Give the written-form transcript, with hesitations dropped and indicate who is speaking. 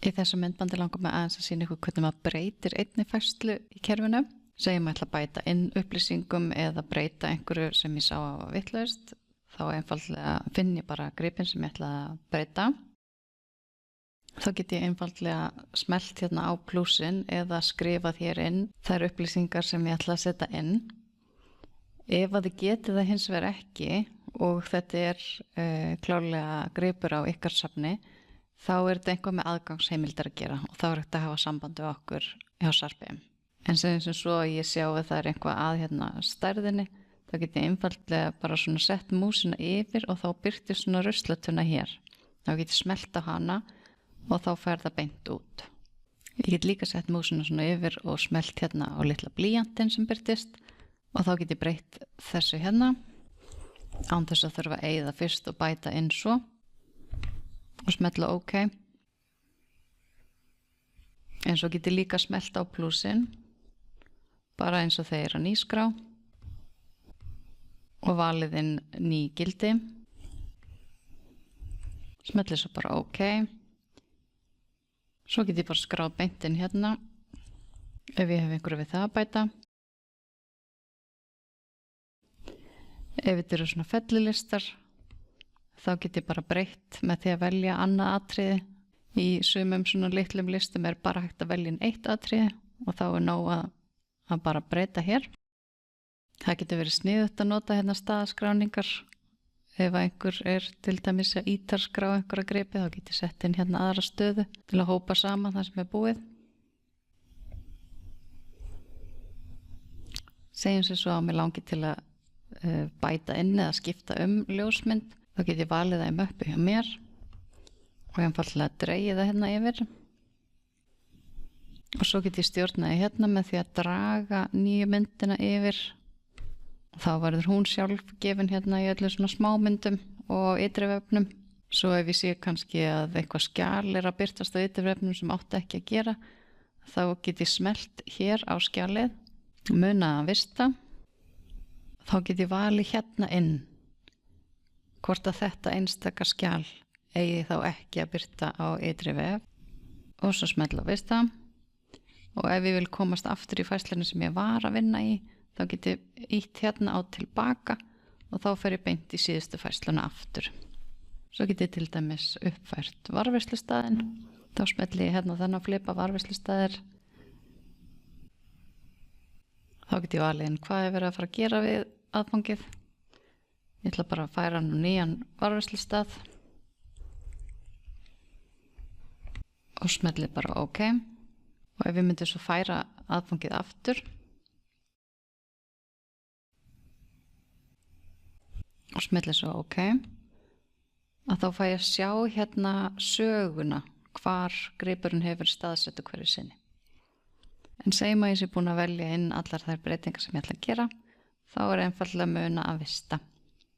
Speaker 1: Í þessu myndbandi langar mig aðeins að sýna ykkur hvernig maður breytir einni færslu í kerfinu. Segjum að ætla að bæta inn upplýsingum eða breyta einhverju sem ég sá að var vitlaust. Þá einfaldlega finn ég bara gripinn sem ég ætla að breyta. Þá get ég einfaldlega smellt hérna á plúsin eða skrifað hér inn þær upplýsingar sem ég ætla að setja inn. Ef að þið getið það hins vegar ekki og þetta er klárlega gripur á ykkar safni, þá er þetta einhvað með aðgangsheimildar að gera og þá er hægt að hafa samband við okkur hjá Sarpi. En sem svo að ég sjá að það er einhvað að hérna stærðinni, þá get ég einfaldlega bara svona sett músina yfir og þá birtir svona ruslatuna hér. Þá get ég smellt á hana og þá fer það beint út. Ég get líka sett músina svona yfir og smellt hérna á litla blýantinn sem birtist og þá get ég breytt þessu hérna án þess að þurfa að eyða fyrst og bæta inn svo. Og smetla OK. En svo get ég líka smellt á plúsin, bara eins og þeir að nýskrá og valið inn ný gildi. Smetli svo bara OK. Svo get ég bara skráð beint inn hérna ef ég hef einhverju við það að bæta. Ef þetta eru svona fellilistar, þá get ég bara breytt með því að velja annað atriði. Í sumum svona litlum listum er bara hægt að velja inn eitt atriði og þá er nóg að bara breyta hér. Það getur verið sniðugt að nota hérna staðaskráningar. Ef einhver er til dæmis að ítarskrá einhverja gripi, þá get ég sett inn hérna aðra stöðu til að hópa saman það sem er búið. Segjum sér svo að mér langi til að bæta inn eða skipta ljósmynd. Þá get ég valið það í möppu hjá mér og einfaldlega dregið það hérna yfir. Og svo get ég stjórnaði hérna með því að draga nýju myndina yfir. Þá verður hún sjálf gefin hérna í öllu svona smámyndum og ytri vefnum. Svo ef ég sé kannski að eitthvað skjal er að birtast á ytri vefnum sem átti ekki að gera, þá get ég smellt hér á skjalið, muna að vista. Þá get ég valið hérna inn hvort að þetta einstaka skjal eigi þá ekki að birta á ytri vef og svo smetla á vista. Og ef ég vil komast aftur í færslunni sem ég var að vinna í, þá get ég ítt hérna á tilbaka og þá fer ég beint í síðustu færsluna aftur. Svo get ég til dæmis uppfært varðveislustaðinn. Þá smetli ég hérna þennan flipa varðveislustaðir. Þá get ég valið inn hvað ég verið að fara að gera við aðfangið. Ég ætla bara að færa hann á nýjan varðveislustað og smelli bara OK. Og ef ég myndi svo færa aðfangið aftur og smelli svo OK, að þá fæ ég að sjá hérna söguna hvar gripurinn hefur staðsettu hverju sinni. En segjum að ég sé búin að velja inn allar þær breytingar sem ég ætla að gera, þá er einfaldlega muna að vista.